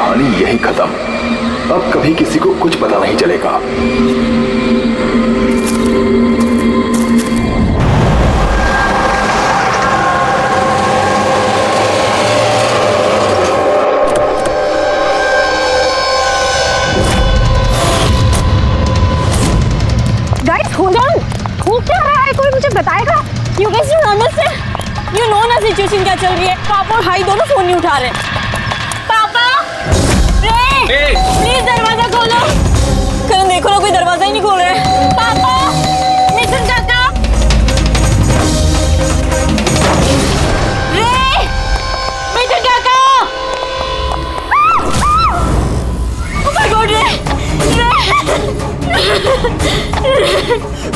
कहानी यही खत्म। अब कभी किसी को कुछ पता नहीं चलेगा। कोई मुझे बताएगा? You guys don't understand. You know ना सिचुएशन क्या चल रही है। पापा और भाई दोनों फोन नहीं उठा रहे। पापा, रे, प्लीज दरवाजा खोलो। करण देखो ना, कोई दरवाजा ही नहीं खोल रहा है। पापा, मिथुन काका, रे, मिथुन काका। Oh my God, रे।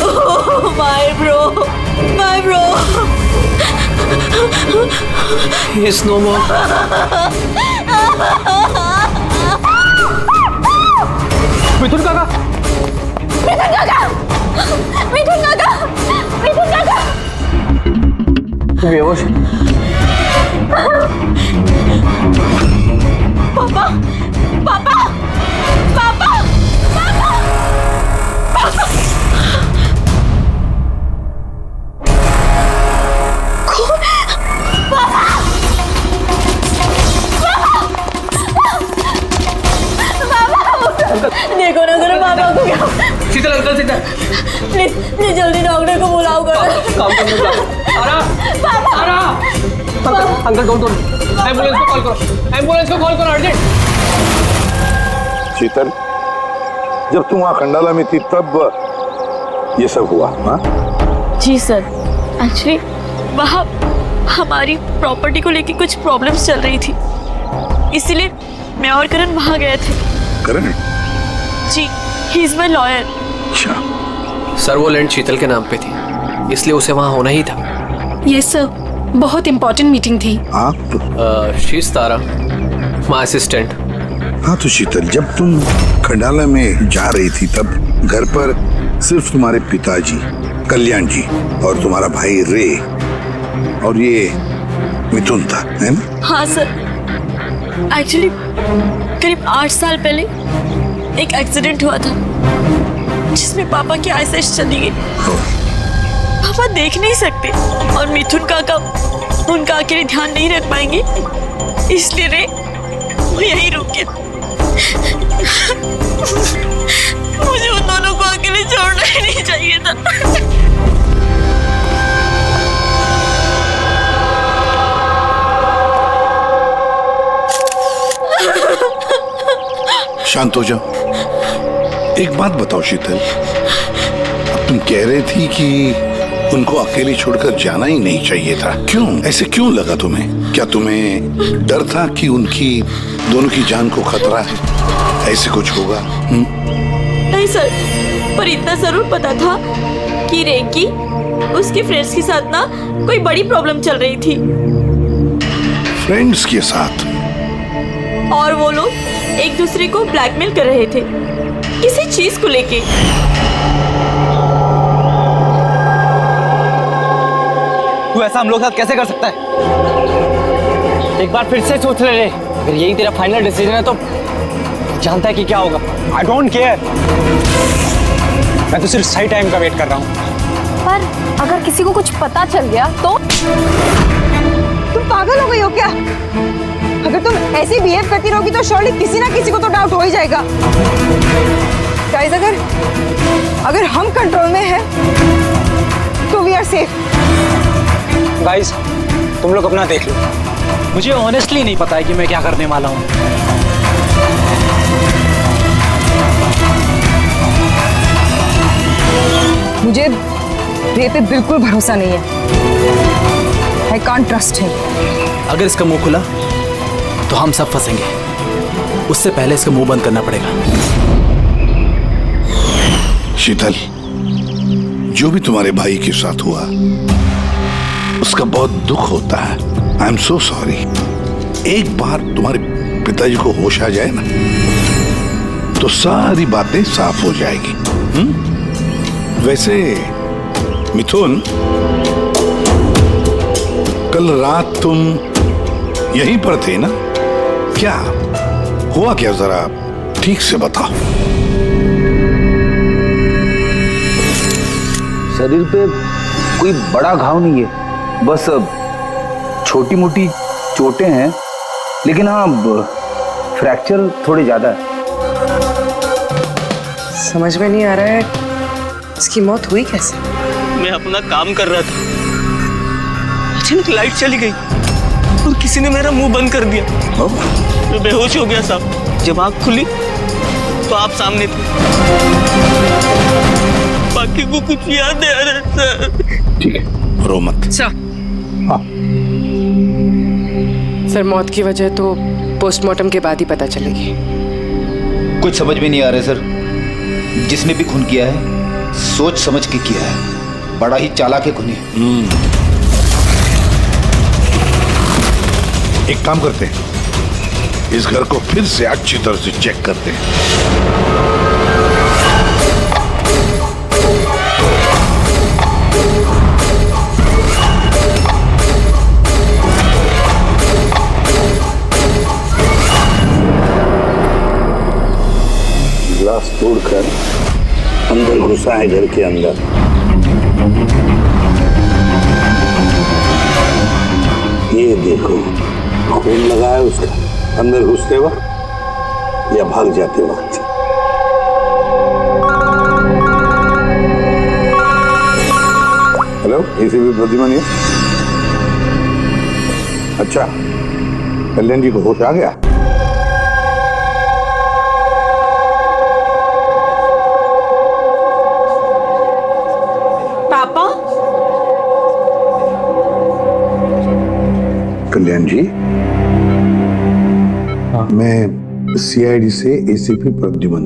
Oh, my bro. He's no more. मिथुन काका। बेहोश। पापा। देखो ना जरा पापा को क्या। शीतल अंकल शीतल। प्लीज जल्दी डॉक्टर को बुलाओ कर। काम करने का। आरा। अंकल डोंट एम्बुलेंस को कॉल करो अर्जेंट। शीतल, जब तुम वहाँ खंडाला में थी तब ये सब हुआ? हाँ जी सर, एक्चुअली वहाँ हमारी प्रॉपर्टी को लेके कुछ प्रॉब्लम्स चल रही थी, इसीलिए मैं और करण वहाँ गए थे। करण? जी, ही इज माय लॉयर। अच्छा। सर वो लैंड शीतल के नाम पे थी, इसलिए उसे वहाँ होना ही था। यस सर, बहुत इम्पोर्टेंट मीटिंग थी। आप? She is Tara, my assistant. हाँ तो शीतल, जब तुम खंडाला में जा रही थी तब घर पर सिर्फ तुम्हारे पिताजी कल्याण जी और तुम्हारा भाई रे और ये मिथुन था, है ना? हाँ सर, एक्चुअली करीब 8 साल पहले एक एक्सीडेंट हुआ था जिसमें पापा की आईसाइट चली गई। पापा देख नहीं सकते और मिथुन काका उनका अकेले ध्यान नहीं रख पाएंगे, इसलिए रे वो यहीं रुक गया। मुझे उन दोनों को अकेले छोड़ना ही नहीं चाहिए था। शांत हो जाओ। एक बात बताओ शीतल, अब तुम कह रही थी कि उनको अकेले छोड़कर जाना ही नहीं चाहिए था, क्यों? ऐसे क्यों लगा तुम्हें? क्या तुम्हें डर था कि उनकी दोनों की जान को खतरा है, ऐसे कुछ होगा? नहीं सर, पर इतना जरूर पता था कि रेकी उसके फ्रेंड्स के साथ ना कोई बड़ी प्रॉब्लम चल रही थी। फ्रेंड्स के साथ? और वो लोग एक दूसरे को ब्लैकमेल कर रहे थे किसी चीज को लेके। तू ऐसा हम लोग साथ कैसे कर सकता है? एक बार फिर से सोच ले, अगर यही तेरा फाइनल डिसीजन है तो जानता है कि क्या होगा। आई डोंट केयर, मैं तो सिर्फ सही टाइम का वेट कर रहा हूँ। पर अगर किसी को कुछ पता चल गया तो? तुम पागल हो गई हो क्या? अगर तुम ऐसे बिहेव करती रहोगी तो श्योरली किसी ना किसी को तो डाउट हो ही जाएगा। गाइस, अगर हम कंट्रोल में हैं तो वी आर सेफ। गाइस, तुम लोग अपना देख लो, मुझे ऑनेस्टली नहीं पता है कि मैं क्या करने वाला हूँ। मुझे रे पे बिल्कुल भरोसा नहीं है। I can't trust him. अगर इसका मुंह खुला तो हम सब फंसेंगे, उससे पहले इसका मुंह बंद करना पड़ेगा। शीतल, जो भी तुम्हारे भाई के साथ हुआ उसका बहुत दुख होता है। I am so sorry. एक बार तुम्हारे पिताजी को होश आ जाए ना तो सारी बातें साफ हो जाएगी। वैसे मिथुन, कल रात तुम यहीं पर थे ना? क्या हुआ क्या, जरा ठीक से बताओ। शरीर पे कोई बड़ा घाव नहीं है, बस छोटी मोटी चोटें हैं, लेकिन हाँ फ्रैक्चर थोड़े ज्यादा है। समझ में नहीं आ रहा है इसकी मौत हुई कैसे? मैं अपना काम कर रहा था, अचानक लाइट चली गई और किसी ने मेरा मुंह बंद कर दिया। मैं बेहोश हो गया साहब। जब आँख खुली तो आप सामने थे। बाकी को कुछ याद नहीं आ रहा सर। ठीक है, रो मत। सर मौत की वजह तो पोस्टमार्टम के बाद ही पता चलेगी। कुछ समझ में नहीं आ रहा है सर। जिसने भी खून किया है सोच समझ के किया है, बड़ा ही चालाक है खूनी। एक काम करते हैं, इस घर को फिर से अच्छी तरह से चेक करते हैं। ग्लास तोड़कर अंदर घुसा है घर के अंदर। ये देखो खून लगा है उसका अंदर घुसते वक्त या भाग जाते वक्त। हेलो, एसीपी प्रद्युमन है। अच्छा, कल्याण जी को होश आ गया? कल्याण जी, मैं सीआईडी से एसीपी प्रद्युमन।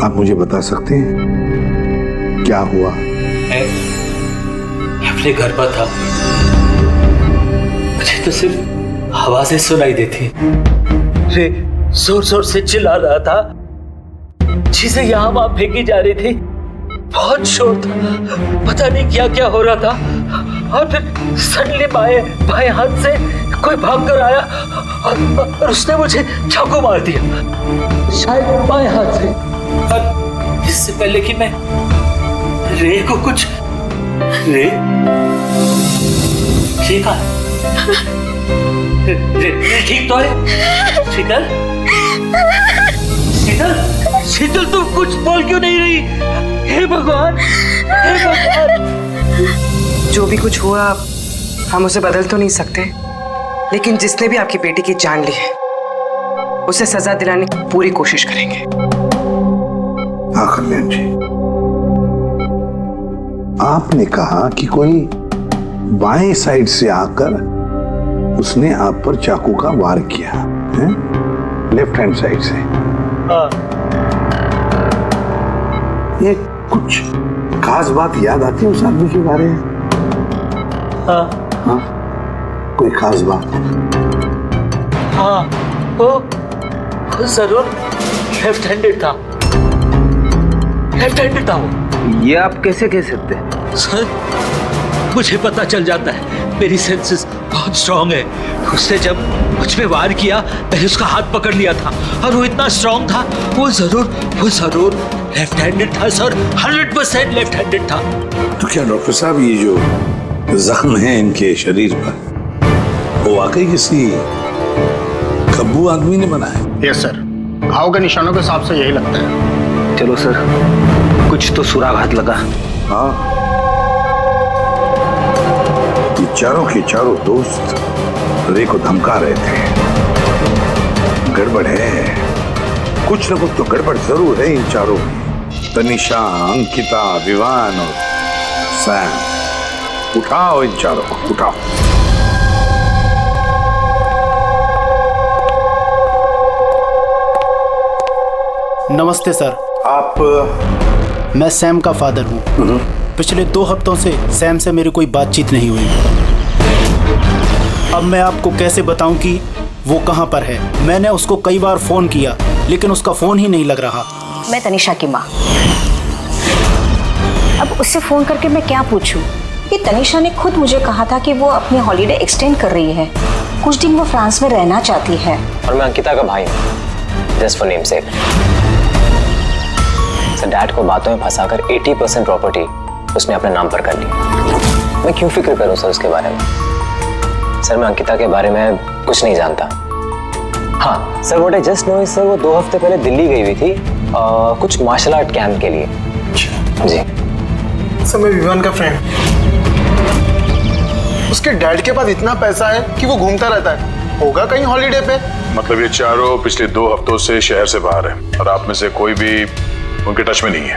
आप मुझे बता सकते हैं क्या हुआ? मैं अपने घर पर था, मुझे तो सिर्फ आवाजें सुनाई देती। रे जोर जोर से चिल्ला रहा था, चीजें यहाँ वहां फेंकी जा रही थी, बहुत शोर था, पता नहीं क्या क्या हो रहा था। और फिर सडनली बाएं हाथ से कोई भागकर आया और उसने मुझे चाकू मार दिया, शायद बाएं हाथ से। और इससे पहले कि मैं रे को कुछ रे कहा? रे ठीक तो है? शीतल, शीतल, शीतल तुम कुछ बोल क्यों नहीं रही? हे भगवान, हे भगवान। जो भी कुछ हुआ हम उसे बदल तो नहीं सकते, लेकिन जिसने भी आपकी बेटी की जान ली है उसे सजा दिलाने की पूरी कोशिश करेंगे। हाँ कल्याण जी, आपने कहा कि कोई बाएं साइड से आकर उसने आप पर चाकू का वार किया है, लेफ्ट हैंड साइड से। हाँ। ये कुछ खास बात याद आती है उस आदमी के बारे में? हाँ। हाँ, कोई खास बात? हाँ, वो जरूर लेफ्ट हैंडेड था, लेफ्ट हैंडेड था वो। ये आप कैसे कह सकते हैं? सर, मुझे पता चल जाता है, मेरी सेंसेस बहुत स्ट्रांग है। उसने जब मुझ पे वार किया, मैंने उसका हाथ पकड़ लिया था और वो इतना स्ट्रांग था, वो जरूर लेफ्ट हैंडेड था सर, 100% लेफ्ट हैंडेड था। तो क्या डॉक्टर साहब, ये जो जख्म है इनके शरीर पर, वो वाकई किसी खब्बू आदमी ने बनाया? यस सर, घाव के निशानों के हिसाब से यही लगता है। चलो सर, कुछ तो सुराग लगा। हाँ, ये चारों के चारों दोस्त रे को धमका रहे थे। गड़बड़ है, कुछ न कुछ तो गड़बड़ जरूर है इन चारों में। तनिषा, अंकिता, विवान और सैम। उठाओ इन चारों को, उठाओ। नमस्ते सर। आप? मैं सैम का फादर हूँ। पिछले 2 हफ्तों से सैम से मेरी कोई बातचीत नहीं हुई। अब मैं आपको कैसे बताऊं कि वो कहाँ पर है। मैंने उसको कई बार फोन किया, लेकिन उसका फोन ही नहीं लग रहा। मैं तनिषा की माँ। अब उससे फोन करके मैं क्या पूछूं? कि तनिषा ने खुद मुझे कहा था कि वो अपनी हॉलीडे एक्सटेंड कर रही है। कुछ दिन वो फ्रांस में रहना चाहती है। और मैं अंकिता का भाई हूँ, just for name sec. Sir dad को बातों में फंसाकर 80% प्रॉपर्टी उसने अपने नाम पर कर ली। मैं क्यों फिक्र करूँ सर उसके बारे में? सर मैं अंकिता के बारे में कुछ नहीं जानता। हाँ sir, what I just know is sir वो 2 हफ्ते पहले दिल्ली गई हुई थी कुछ मार्शल आर्ट कैंप के लिए। जी सर मैं विवान का फ्रेंड। उसके डैड के पास इतना पैसा है कि वो घूमता रहता है, होगा कहीं हॉलीडे पे। मतलब ये चारों पिछले 2 हफ्तों से शहर से बाहर है और आप में से कोई भी उनके टच में नहीं है।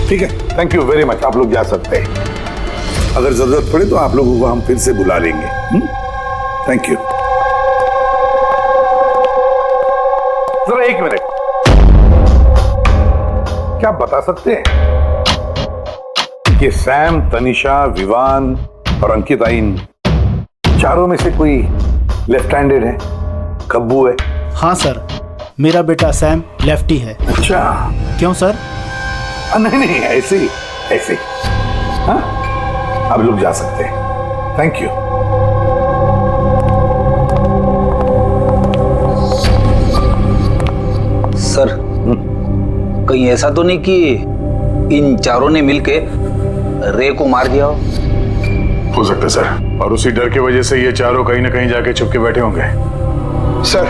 ठीक है, थैंक यू वेरी मच। आप लोग जा सकते हैं। अगर जरूरत पड़े तो आप लोगों को हम फिर से बुला लेंगे। Thank you. जरा 1 मिनट, क्या आप बता सकते हैं कि सैम, तनिषा, विवान और अंकिता इन चारों में से कोई लेफ्ट हैंडेड है? कब्बू है? हाँ सर, मेरा बेटा सैम लेफ्टी है। अच्छा, क्यों सर? नहीं नहीं, ऐसे ही ऐसे ही। हाँ, आप लोग जा सकते हैं। Thank you. सर कहीं ऐसा तो नहीं कि इन चारों ने मिलके रे को मार दिया हो सकता है सर, और उसी डर की वजह से ये चारों कहीं ना कहीं जाके छुप के बैठे होंगे। सर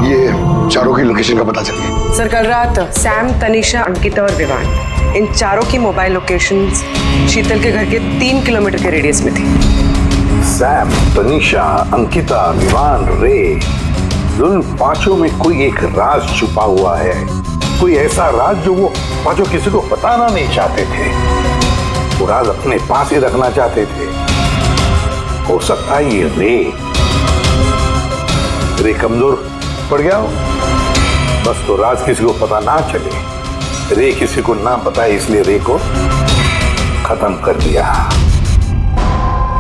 ये चारों की लोकेशन का पता चल गया। सर कल रात सैम, तनिषा, अंकिता और विवान इन चारों की मोबाइल लोकेशंस शीतल के घर के 3 किलोमीटर के रेडियस में थी। सैम, तनिषा, अंकिता, विवान, रे, उन पांचों में कोई एक राज छुपा हुआ है। कोई ऐसा राज जो वो पांचों किसी को बताना नहीं चाहते थे। वो राज अपने पास ही रखना चाहते थे। हो सकता है ये रे कमजोर पड़ गया हो, बस तो राज किसी को पता ना चले। रे किसी को ना बताए, इसलिए रे को खत्म कर दिया।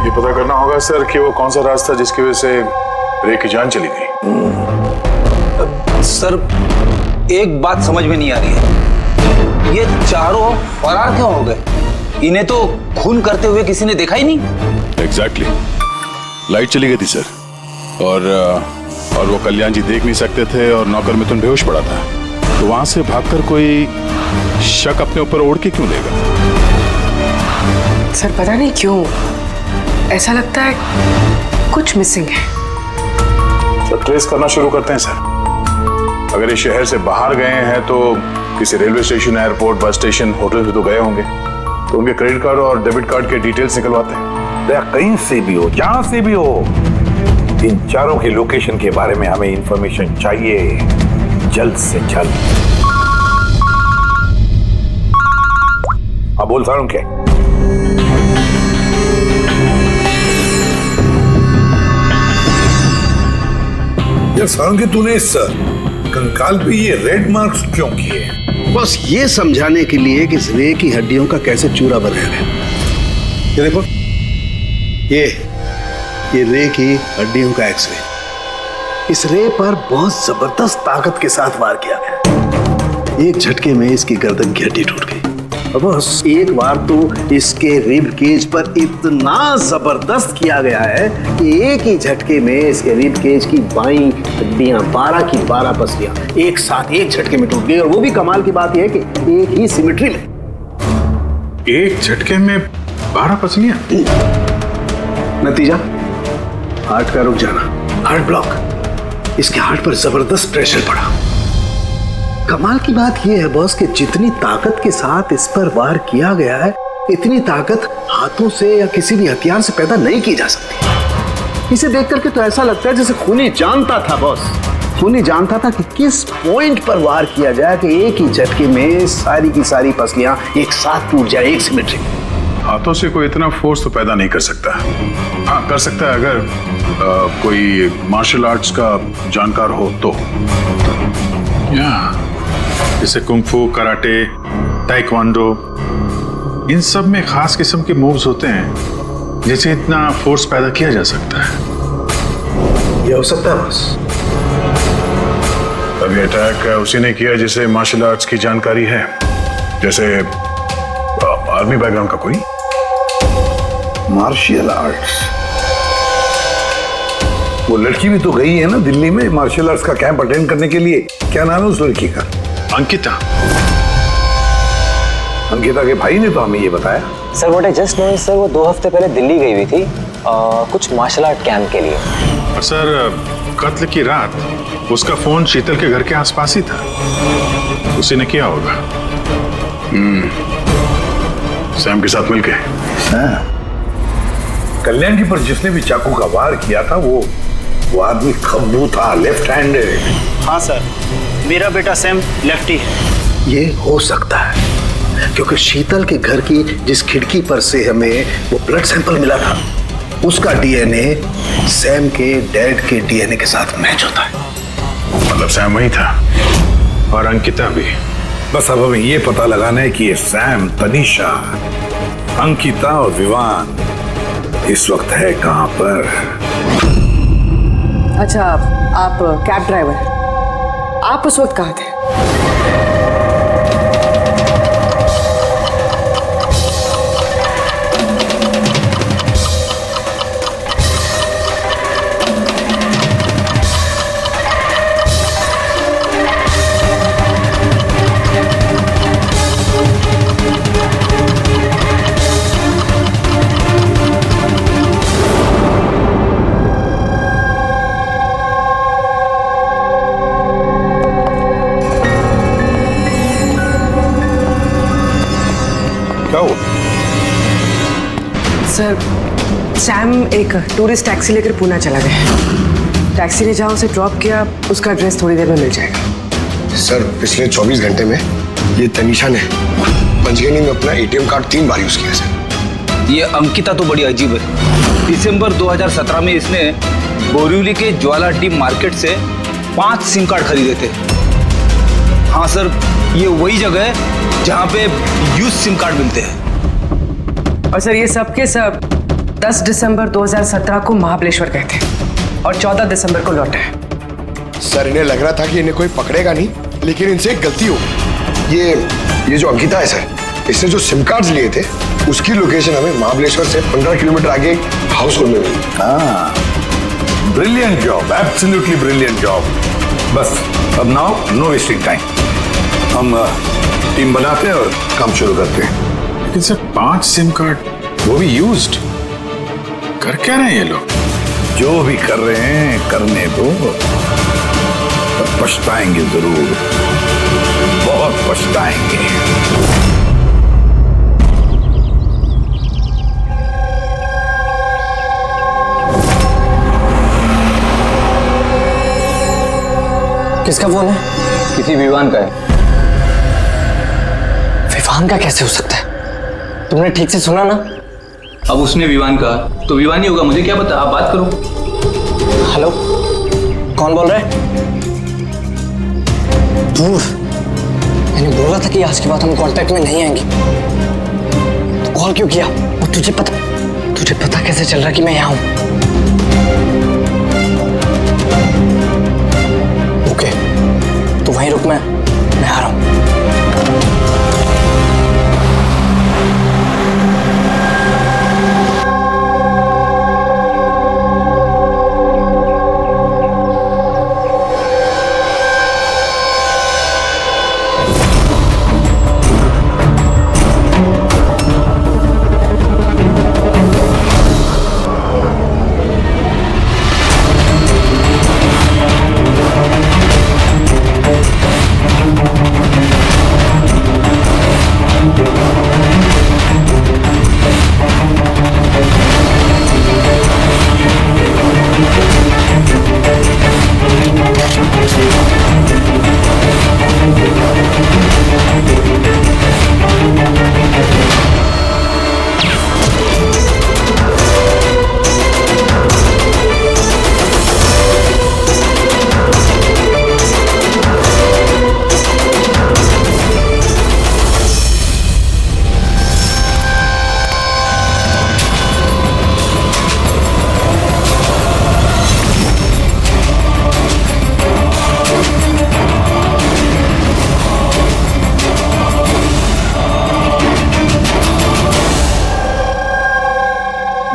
ये पता करना होगा सर कि वो कौन सा राज था जिसकी वजह से रे की जान चली गई। सर एक बात समझ में नहीं आ रही है, ये चारों फरार क्यों हो गए? इन्हें तो खून करते हुए किसी ने देखा ही नहीं। एग्जैक्टली, लाइट चली गई थी सर, और वो कल्याण जी देख नहीं सकते थे और नौकर मिथुन बेहोश पड़ा था, तो वहां से भागकर कोई शक अपने ऊपर ओढ़ के क्यों लेगा? सर पता नहीं क्यों ऐसा लगता है कुछ मिसिंग है। तो ट्रेस करना शुरू करते हैं सर। अगर ये शहर से बाहर गए हैं तो किसी railway station, airport, bus station, hotel से तो गए होंगे, तो उनके क्रेडिट कार्ड और डेबिट कार्ड के डिटेल्स निकलवाते हैं। कहीं से भी हो, जहां से भी हो, इन चारों की लोकेशन के बारे में हमें इंफॉर्मेशन चाहिए, जल्द से जल्द। अब बोल सारुण क्या? यार सारुण के तूने इस कंकाल पे ये रेड मार्क्स क्यों किए? बस ये समझाने के लिए कि इस रे की हड्डियों का कैसे चूरा बनाया है। ये देखो, ये रे की हड्डियों का एक्सरे। इस रे पर बहुत जबरदस्त ताकत के साथ वार किया गया। एक झटके में इसकी गर्दन की हड्डी टूट गई। बस एक बार तो इसके रिब केज पर इतना जबरदस्त किया गया है कि एक ही झटके में इसके रिब केज की बाईं हड्डियां 12 की 12 पसलियां एक साथ एक झटके में टूट गई। और वो भी कमाल की बात यह है कि एक ही सिमेट्री में। एक झटके में 12 पसलियां? नतीजा हार्ट का रुक जाना, हार्ट ब्लॉक। इसके हार्ट पर जबरदस्त प्रेशर पड़ा। कमाल की बात यह है बॉस कि जितनी ताकत के साथ इस पर वार किया गया है, इतनी ताकत हाथों से या किसी भी हथियार से पैदा नहीं की जा सकती। इसे देख करके तो ऐसा लगता है जैसे खूनी जानता था बॉस। खूनी जानता था कि किस पॉइंट पर वार किया जाए कि एक ही झटके में सारी की सारी पसलियां एक साथ टूट जाए, एक सिमेट्री। हाथों से कोई इतना फोर्स तो पैदा नहीं कर सकता। हाँ कर सकता है अगर कोई मार्शल आर्ट्स का जानकार हो तो। जैसे कुंग-फू, कराटे, ताइक्वांडो, इन सब में खास किस्म के मूव्स होते हैं जिससे इतना फोर्स पैदा किया जा सकता है। ये हो सकता है बस। अभी अटैक उसी ने किया जिसे मार्शल आर्ट्स की जानकारी है, जैसे आर्मी बैकग्राउंड का कोई। Martial arts? वो लड़की भी तो गई है ना दिल्ली में मार्शल आर्ट्स का कैंप अटेंड करने के लिए। क्या नाम है उस लड़की का? अंकिता। अंकिता के भाई ने तो हमें ये बताया। Sir what I just know sir, वो 2 हफ्ते पहले दिल्ली गई हुई थी कुछ मार्शल आर्ट कैंप के लिए। और सर कत्ल की रात उसका फोन शीतल के घर के आसपास ही था, उसी ने किया होगा। सैम के साथ मिलके। कल्याण जी पर जिसने भी चाकू का वार किया था वो आदमी खब्बू था, लेफ्ट हैंडेड। हाँ सर, मेरा बेटा सैम लेफ्टी है। ये हो सकता है क्योंकि शीतल के घर की जिस खिड़की पर से हमें वो ब्लड सैंपल मिला था उसका डीएनए सैम के डैड के डीएनए के साथ मैच होता है। मतलब सैम वही था और अंकिता भी। बस अब हमें ये पता लगाना है कि ये सैम, तनीषा, अंकिता और विवान इस वक्त है कहां पर। अच्छा, आप कैब ड्राइवर, आप उस वक्त कहाँ थे? सर, सैम एक टूरिस्ट टैक्सी लेकर पूना चला गया। टैक्सी ने जहाँ उसे ड्रॉप किया उसका एड्रेस थोड़ी देर में मिल जाएगा। सर पिछले 24 घंटे में ये तनीषा ने पंचगनी में अपना एटीएम कार्ड 3 बार यूज किया सर। ये अंकिता तो बड़ी अजीब है। दिसंबर 2017 में इसने बोरिवली के ज्वाला डी मार्केट से 5 सिम कार्ड खरीदे थे। हाँ सर, ये वही जगह है जहाँ पे यूज सिम कार्ड मिलते हैं। और सर ये सब के सब 10 दिसंबर 2017 को महाबलेश्वर गए थे और 14 दिसंबर को लौटे। सर इन्हें लग रहा था कि इन्हें कोई पकड़ेगा नहीं, लेकिन इनसे एक गलती हो गई। ये जो अंकिता है सर, इसने जो सिम कार्ड्स लिए थे उसकी लोकेशन हमें महाबलेश्वर से 15 किलोमीटर आगे हाउस होल्ड में मिली। हाँ, brilliant job, absolutely brilliant job. बस अब नाउ नो वेस्टिंग टाइम, हम टीम बनाते हैं और काम शुरू करते हैं। लेकिन सर 5 सिम कार्ड, वो भी यूज्ड, कर क्या रहे हैं ये लोग? जो भी कर रहे हैं करने दो, पछताएंगे जरूर, बहुत पछताएंगे। किसका फोन है? किसी विवान का है। विवान का कैसे हो सकता है? तुमने ठीक से सुना ना? अब उसने विवान कहा तो विवान ही होगा, मुझे क्या पता, आप बात करो। हेलो, कौन बोल रहा है? दूर, मैंने बोला था कि आज के बाद हम कांटेक्ट में नहीं आएंगे। तो कॉल क्यों किया? और तुझे पता कैसे चल रहा कि मैं यहाँ हूँ? ओके, तो वहीं रुक, मैं आ रहा हूँ।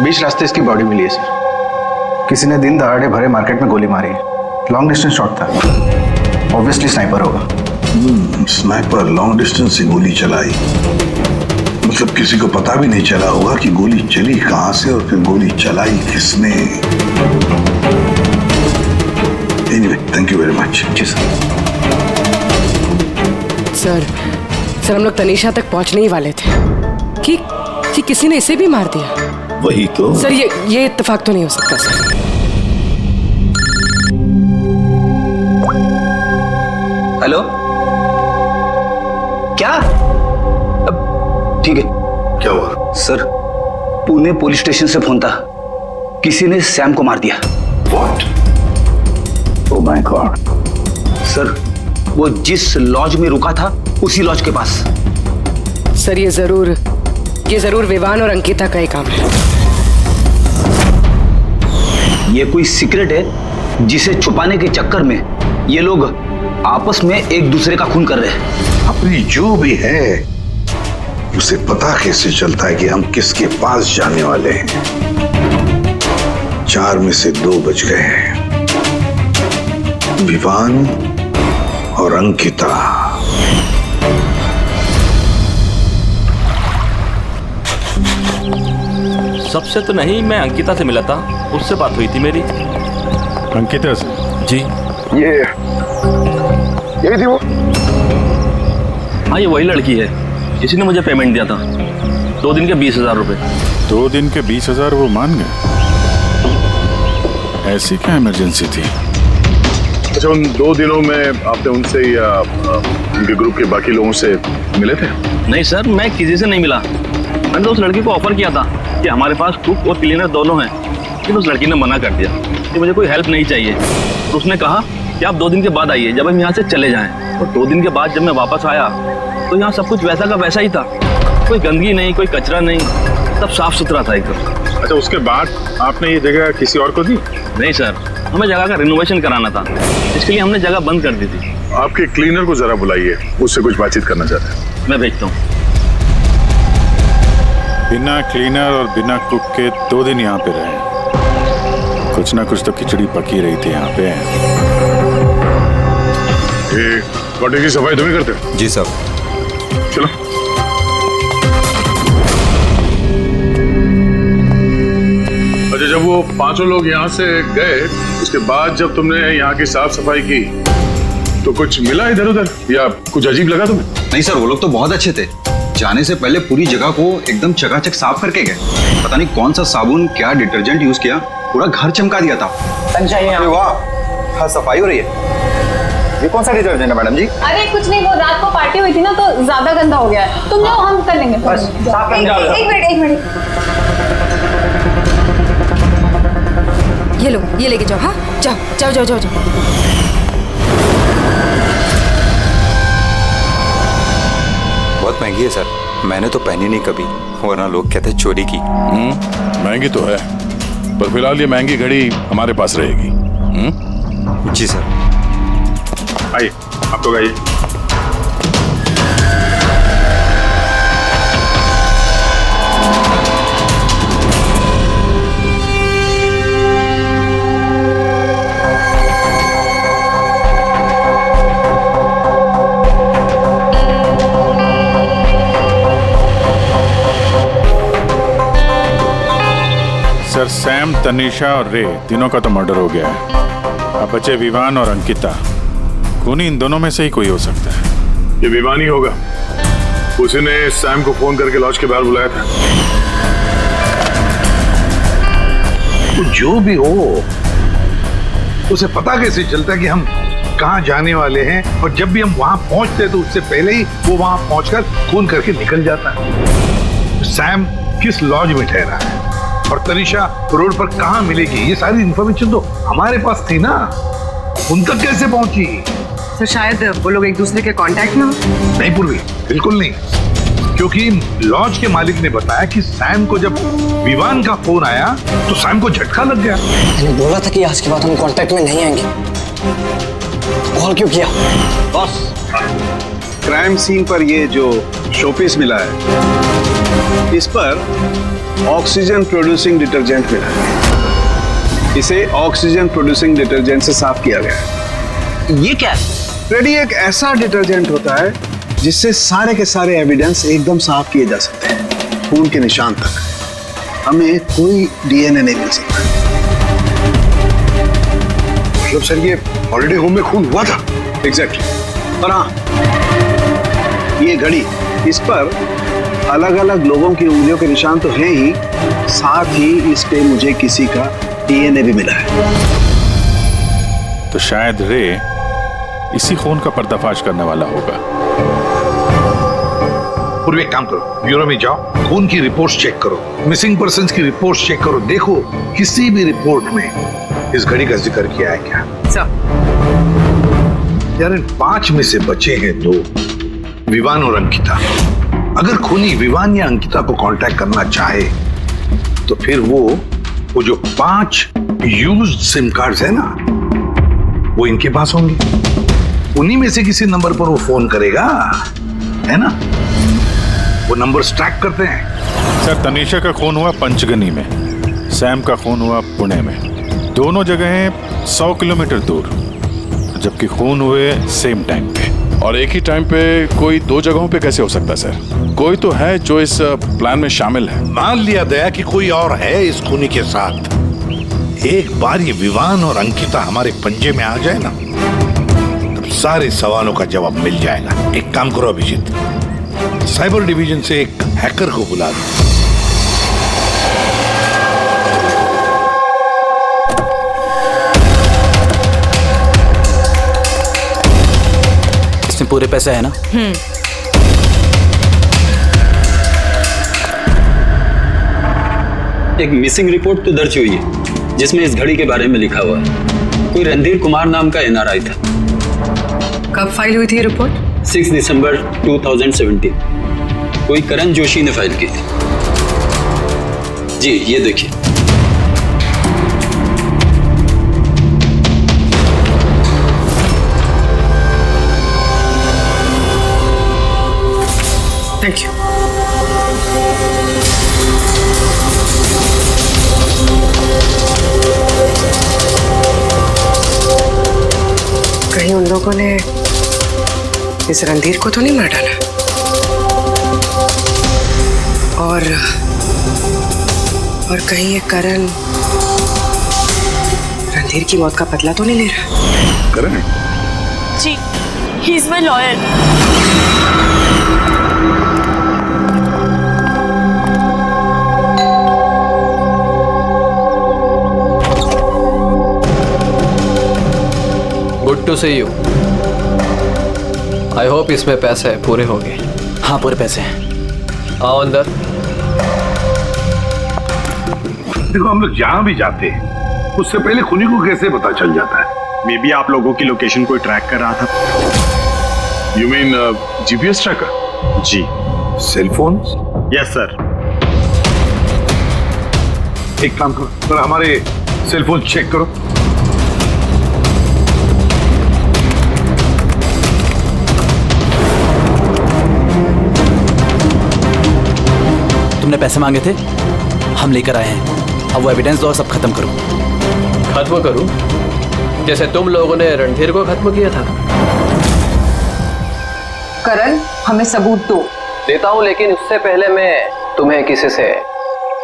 बीच रास्ते इसकी बॉडी मिली है सर। किसी ने दिन दहाड़े भरे मार्केट में गोली मारी है। लॉन्ग डिस्टेंस शॉट था, ऑब्वियसली स्नाइपर होगा। स्नाइपर लॉन्ग डिस्टेंस से गोली चलाई, मतलब किसी को पता भी नहीं चला होगा कि गोली चली कहां से और फिर गोली चलाई किसने। Anyway, thank you very much. जी सर। सर हम लोग तनीषा तक पहुंचने ही वाले थे कि किसी ने इसे भी मार दिया। वही तो सर, ये इत्तेफाक तो नहीं हो सकता सर। हेलो, क्या? ठीक है। क्या हुआ? सर, पुणे पुलिस स्टेशन से फोन था, किसी ने सैम को मार दिया। What? Oh my God. Sir, वो जिस लॉज में रुका था उसी लॉज के पास। सर, ये जरूर विवान और अंकिता का ही काम है। ये कोई सीक्रेट है जिसे छुपाने के चक्कर में ये लोग आपस में एक दूसरे का खून कर रहे हैं। अपनी जो भी है उसे पता कैसे चलता है कि हम किसके पास जाने वाले हैं? 4 में से 2 बज गए हैं, विवान और अंकिता। सबसे तो नहीं, मैं अंकिता से मिला था, उससे बात हुई थी मेरी। अंकिता से? जी। यही थी वो? हाँ, ये वही लड़की है, इसी ने मुझे पेमेंट दिया था, 2 दिन के 20,000 रुपए। 2 दिन के 20,000 वो मान गए? ऐसी क्या इमरजेंसी थी? अच्छा, उन 2 दिनों में आपने उनसे या उनके ग्रुप के बाकी लोगों से मिले थे? नहीं सर, मैं किसी से नहीं मिला। मैंने तो उस लड़की को ऑफर किया था कि हमारे पास कुक और क्लीनर दोनों हैं, लेकिन उस लड़की ने मना कर दिया कि मुझे कोई हेल्प नहीं चाहिए। और उसने कहा कि आप 2 दिन के बाद आइए, जब हम यहाँ से चले जाएं। और 2 दिन के बाद जब मैं वापस आया तो यहाँ सब कुछ वैसा का वैसा ही था, कोई गंदगी नहीं, कोई कचरा नहीं, सब साफ सुथरा था एकदम। अच्छा, उसके बाद आपने ये जगह किसी और को दी? नहीं सर, हमें जगह का रिनोवेशन कराना था, इसके लिए हमने जगह बंद कर दी थी। आपके क्लीनर को जरा बुलाइए, उससे कुछ बातचीत करना चाहते हैं। मैं भेजता हूँ। बिना क्लीनर और बिना कुक के 2 दिन यहाँ पे रहे, कुछ ना कुछ तो खिचड़ी पकी रही थी यहाँ पे। ये कॉटेज की सफाई तुम ही करते हो? जी सर। चलो। अच्छा, जब वो 5 लोग यहाँ से गए, उसके बाद जब तुमने यहाँ की साफ सफाई की तो कुछ मिला इधर उधर या कुछ अजीब लगा तुम्हें? नहीं सर, वो लोग तो बहुत अच्छे थे। जाने से पहले पूरी जगह को एकदम चकाचक साफ करके गए। पता नहीं कौन सा साबुन, क्या डिटर्जेंट यूज किया, पूरा घर चमका दिया था। अरे वाह, हाँ सफाई हो रही है। ये कौन सा डिटर्जेंट है मैडम जी? अरे कुछ नहीं, वो रात को पार्टी हुई थी ना तो ज्यादा गंदा हो गया है। तुम जाओ, हम कर लेंगे। एक मिनट। ये लो, ये लेके जाओ। हाँ, जाओ। बहुत महंगी है सर, मैंने तो पहनी नहीं कभी, वरना लोग कहते चोरी की। महंगी तो है, पर फिलहाल ये महंगी घड़ी हमारे पास रहेगी। जी सर। आइए, आप लोग आइए। सर, सैम, तनीषा और रे तीनों का तो मर्डर हो गया है। अब बचे विवान और अंकिता। खूनी इन दोनों में से ही कोई हो सकता है। ये विवान ही होगा, उसी ने सैम को फोन करके लॉज के बाहर बुलाया था। तो जो भी हो, उसे पता कैसे चलता कि हम कहाँ जाने वाले हैं, और जब भी हम वहां पहुंचते तो उससे पहले ही वो वहां पहुंचकर फोन करके निकल जाता है। सैम किस लॉज में ठहरा है और तनीषा रोड पर कहाँ मिलेगी, ये सारी इंफॉर्मेशन तो हमारे पास थी ना, उन तक कैसे पहुंची? सर, शायद वो लोग एक दूसरे के कांटेक्ट में हो। नहीं पूर्वी, बिल्कुल नहीं, क्योंकि लॉज के मालिक ने बताया कि सैम को जब विवान का फोन आया तो सैम को झटका लग गया। मैंने बोला था कि आज के बाद हम कांटेक्ट में नहीं आएंगे। कॉल क्यों किया? बॉस, क्राइम सीन पर ये जो शोपीस मिला है, इस पर ऑक्सीजन प्रोड्यूसिंग डिटर्जेंट मिला है। इसे ऑक्सीजन प्रोड्यूसिंग डिटर्जेंट से साफ किया गया है। ये क्या है? रेडी एक ऐसा डिटर्जेंट होता है जिससे सारे के सारे एविडेंस एकदम साफ किए जा सकते हैं, खून के निशान तक। हमें कोई डीएनए नहीं मिल सकता। मतलब सर ये हॉलिडे होम में खून हुआ था? एग्जैक्टली। और हाँ, ये घड़ी, इस पर अलग अलग लोगों की उंगलियों के निशान तो हैं ही, साथ ही इस पे मुझे किसी का डीएनए भी मिला है। तो शायद रे इसी खून का पर्दाफाश करने वाला होगा। पूर्व एक काम करो, ब्यूरो में जाओ, खून की रिपोर्ट्स चेक करो, मिसिंग पर्संस की रिपोर्ट्स चेक करो, देखो किसी भी रिपोर्ट में इस घड़ी का जिक्र किया है क्या। यार इन 5 में से बचे हैं 2, विवान और अंकिता। अगर खूनी विवान या अंकिता को कांटेक्ट करना चाहे तो फिर वो जो 5 यूज्ड सिम कार्ड्स है ना, वो इनके पास होंगे। उन्हीं में से किसी नंबर पर वो फोन करेगा, है ना? वो नंबर ट्रैक करते हैं। सर तनीषा का खून हुआ पंचगनी में, सैम का खून हुआ पुणे में। दोनों जगहें 100 किलोमीटर दूर, जबकि खून हुए सेम टाइम पे। और एक ही टाइम पे कोई 2 जगहों पे कैसे हो सकता सर? कोई तो है जो इस प्लान में शामिल है। मान लिया दया कि कोई और है इस खूनी के साथ। एक बार ये विवान और अंकिता हमारे पंजे में आ जाए ना, तब सारे सवालों का जवाब मिल जाएगा। एक काम करो अभिजीत, साइबर डिवीजन से एक हैकर को बुला दो। इसमें पूरे पैसे है ना? एक मिसिंग रिपोर्ट तो दर्ज हुई है जिसमें इस घड़ी के बारे में लिखा हुआ है। कोई रणधीर कुमार नाम का एनआरआई था। कब फाइल हुई थी ये रिपोर्ट? 6 दिसंबर 2017। कोई करण जोशी ने फाइल की थी। जी ये देखिए। Thank you. कहीं उन लोगों ने इस रणधीर को तो नहीं मार डाला? और कहीं ये करण रणधीर की मौत का बदला तो नहीं ले रहा? करण? जी, he is my lawyer. Good to see you. I hope इसमें पैसे पूरे होंगे। हाँ पूरे पैसे हैं। आओ अंदर। देखो हम लोग जहां भी जाते हैं उससे पहले खूनी को कैसे पता चल जाता है? मे बी आप लोगों की लोकेशन कोई ट्रैक कर रहा था। You mean GPS tracker? जी। Cell phone? Yes sir. एक काम करो, तो हमारे सेल फोन चेक करो। तुमने पैसे मांगे थे, हम लेकर आए हैं। अब वो एविडेंस दो और सब खत्म करो। खत्म करूं? जैसे तुम लोगों ने रणधीर को खत्म किया था। करण, हमें सबूत दो। देता हूं, लेकिन उससे पहले मैं तुम्हें किसी से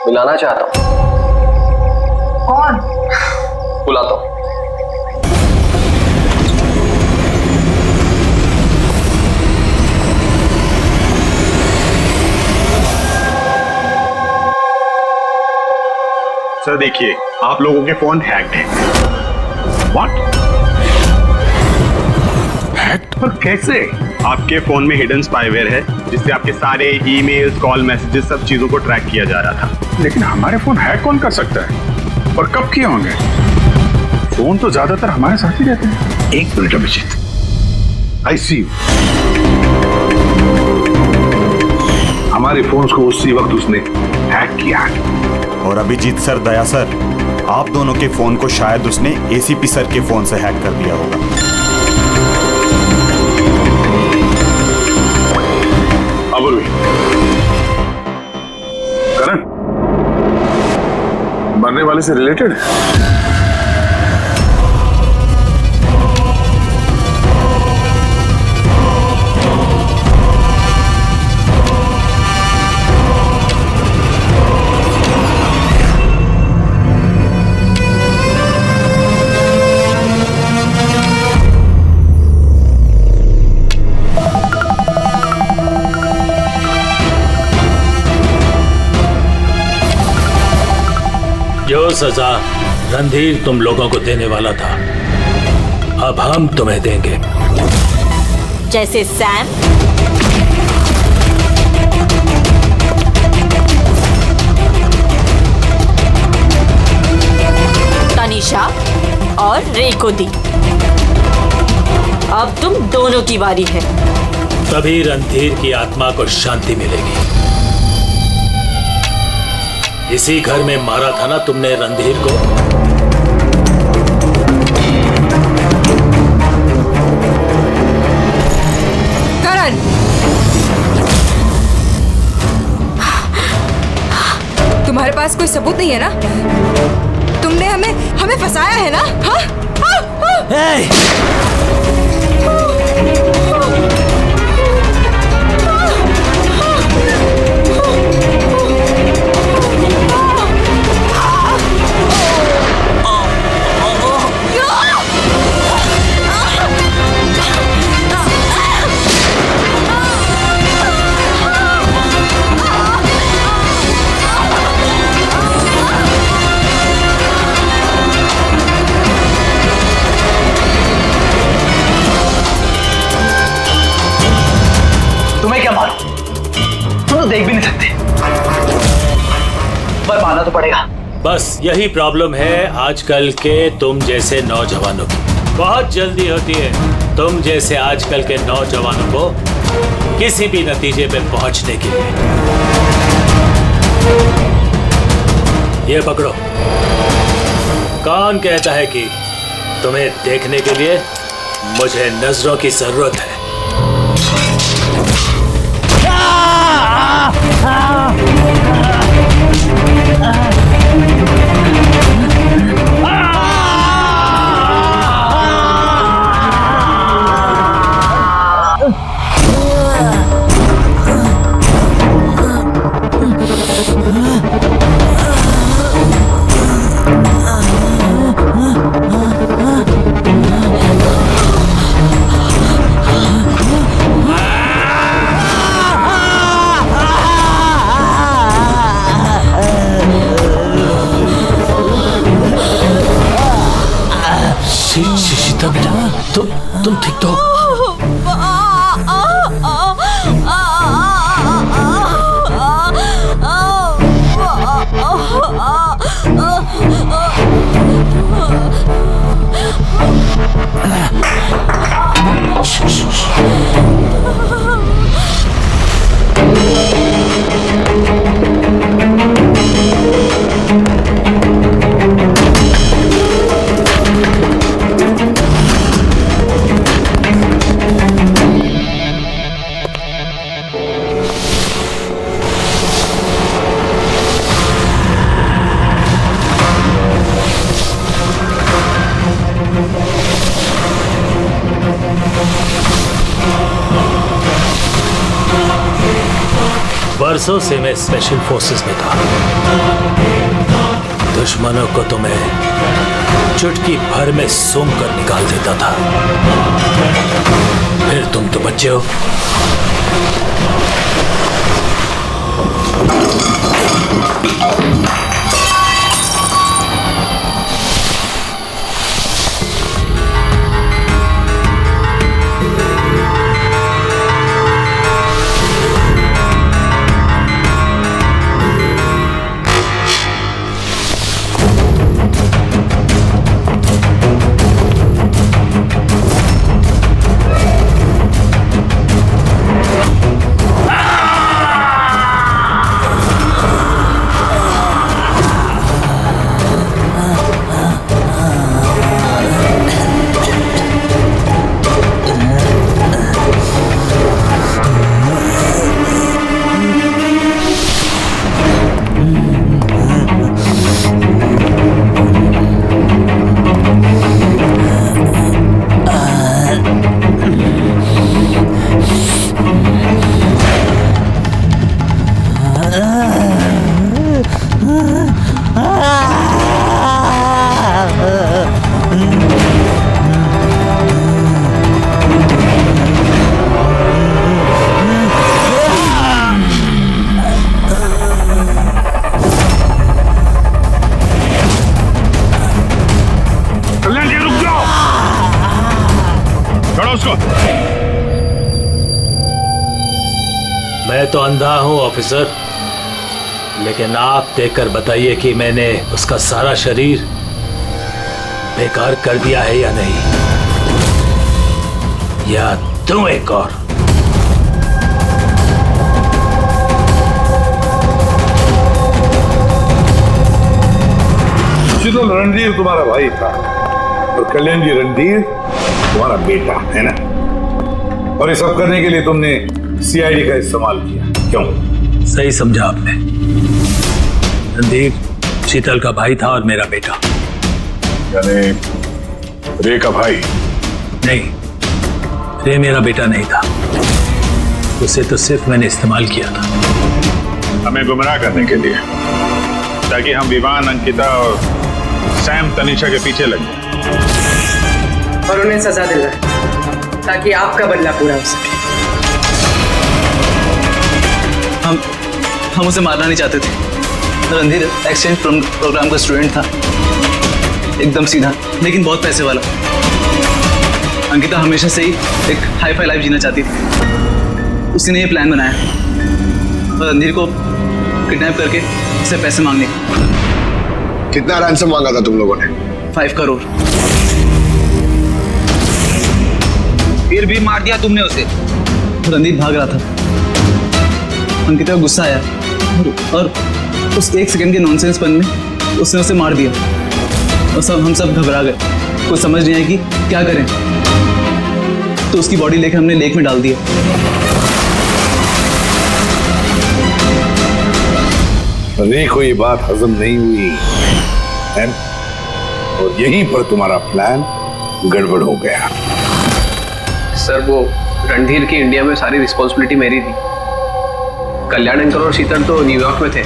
मिलाना चाहता हूं। कौन? बुलाता हूं। सर देखिए, आप लोगों के फोन हैक्ड हैं। व्हाट? हैक्ड? पर कैसे? आपके फोन में हिडन स्पाईवेयर है जिससे आपके सारे ईमेल्स, कॉल, मैसेजेस, सब चीजों को ट्रैक किया जा रहा था। लेकिन हमारे फोन हैक कौन कर सकता है और कब किए होंगे? फोन तो ज्यादातर हमारे साथ ही रहते हैं। एक minute Abhijit, I see you. हमारे फोन्स को उसी वक्त उसने हैक किया है। और अभिजीत सर, दया सर, आप दोनों के फोन को शायद उसने एसीपी सर के फोन से हैक कर दिया होगा। करण मरने वाले से रिलेटेड है? जो सजा रणधीर तुम लोगों को देने वाला था, अब हम तुम्हें देंगे। जैसे सैम, तनीषा और रे को दी। अब तुम दोनों की बारी है। तभी रणधीर की आत्मा को शांति मिलेगी। इसी घर में मारा था ना तुमने रणधीर को? करण, तुम्हारे पास कोई सबूत नहीं है ना? तुमने हमें फंसाया है ना? हाँ? तुम्हें क्या मालूम? तुम तो देख भी नहीं सकते, पर मानना तो पड़ेगा। बस यही प्रॉब्लम है आजकल के तुम जैसे नौजवानों की। बहुत जल्दी होती है तुम जैसे आजकल के नौजवानों को किसी भी नतीजे पे पहुंचने के लिए। ये पकड़ो। कौन कहता है कि तुम्हें देखने के लिए मुझे नजरों की जरूरत है? तुम ठीक तो? बरसों से मैं स्पेशल फोर्सेस में था। दुश्मनों को तो मैं चुटकी भर में सूंघ कर निकाल देता था। फिर तुम तो बच्चे हो। मैं तो अंधा हूं ऑफिसर, लेकिन आप देखकर बताइए कि मैंने उसका सारा शरीर बेकार कर दिया है या नहीं, या तुम एक और। शीतल, रणधीर तुम्हारा भाई था और कल्याण जी रणधीर तुम्हारा बेटा है ना, और ये सब करने के लिए तुमने सीआईडी का इस्तेमाल किया, क्यों? सही समझा आपने। रणधीर शीतल का भाई था और मेरा बेटा। यानी रे का भाई? नहीं, रे मेरा बेटा नहीं था, उसे तो सिर्फ मैंने इस्तेमाल किया था। हमें गुमराह करने के लिए, ताकि हम विवान, अंकिता और सैम तनीषा के पीछे लग जाए और उन्हें सजा दिलवाए, ताकि आपका बदला पूरा हो सके। हम उसे मारना नहीं चाहते थे। रणधीर एक्सचेंज प्रोग्राम का स्टूडेंट था, एकदम सीधा लेकिन बहुत पैसे वाला। अंकिता हमेशा से ही एक हाई फाई लाइफ जीना चाहती थी, उसी ने ये प्लान बनाया और रणधीर को किडनैप करके उससे पैसे मांगने। कितना रैंसम मांगा था तुम लोगों ने? 5 करोड़। फिर भी मार दिया तुमने उसे। रणधीर भाग रहा था, अंकिता को गुस्सा आया और उस 1 सेकंड के नॉनसेंस पन में उसने उसे मार दिया और हम सब घबरा गए, कुछ समझ नहीं आई कि क्या करें। तो उसकी बॉडी लेकर हमने लेक में डाल दिया। रे को ये बात हजम नहीं हुई है, और यहीं पर तुम्हारा प्लान गड़बड़ हो गया। सर, वो रणधीर की इंडिया में सारी रिस्पॉन्सिबिलिटी मेरी थी। कल्याण अंकल और शीतल तो न्यूयॉर्क में थे,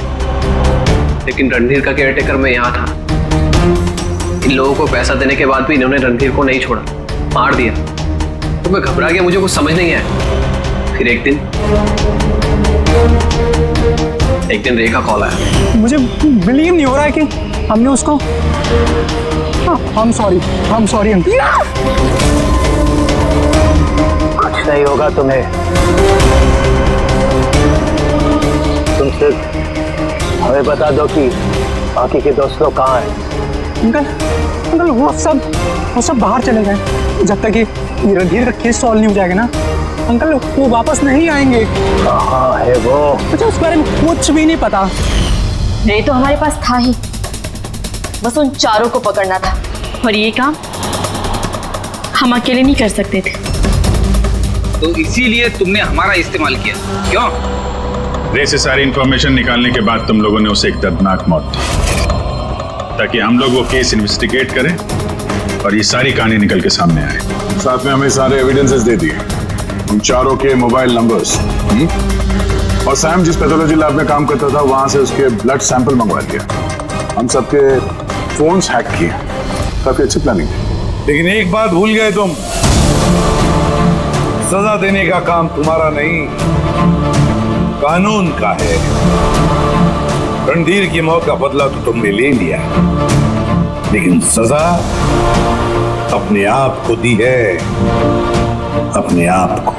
लेकिन रणधीर का केयरटेकर मैं यहाँ था। इन लोगों को पैसा देने के बाद भी इन्होंने रणधीर को नहीं छोड़ा, मार दिया। तो मैं घबरा गया, मुझे कुछ समझ नहीं आया। फिर एक दिन रे का कॉल आया। मुझे बिलीव नहीं हो रहा है कि हमने उसको। हम सॉरी अंकल। कुछ नहीं होगा तुम्हें, तुम सिर्फ हमें बता दो कि बाकी के दोस्त लोग कहाँ हैं। अंकल वो सब बाहर चले गए जब तक ये रणधीर का केस सॉल्व नहीं हो जाएगा ना। अंकल वो वापस नहीं आएंगे। कहाँ है वो? मुझे उस बारे में कुछ भी नहीं पता। रे तो हमारे पास था ही, बस उन चारों को पकड़ना था, और ये काम हम अकेले नहीं कर सकते थे। तो इसीलिए तुमने हमारा इस्तेमाल किया, क्यों? रे से सारी इंफॉर्मेशन निकालने के बाद तुम लोगों ने उसे एक दर्दनाक मौत दी, ताकि हम लोग वो केस इन्वेस्टिगेट करें और ये सारी कहानी निकल के सामने आए। साथ में हमें सारे एविडेंसेस दे दिए, उन चारों के मोबाइल नंबर्स, और सैम जिस पैथोलॉजी लैब में काम करता था वहां से उसके ब्लड सैंपल मंगवा दिया। हम सबके फोन्स हैक किए। काफी अच्छी प्लानिंग थी, लेकिन एक बात भूल गए तुम, सजा देने का काम तुम्हारा नहीं, कानून का है। रणधीर की मौत का बदला तो तुमने ले लिया, लेकिन सजा अपने आप को दी है, अपने आप को।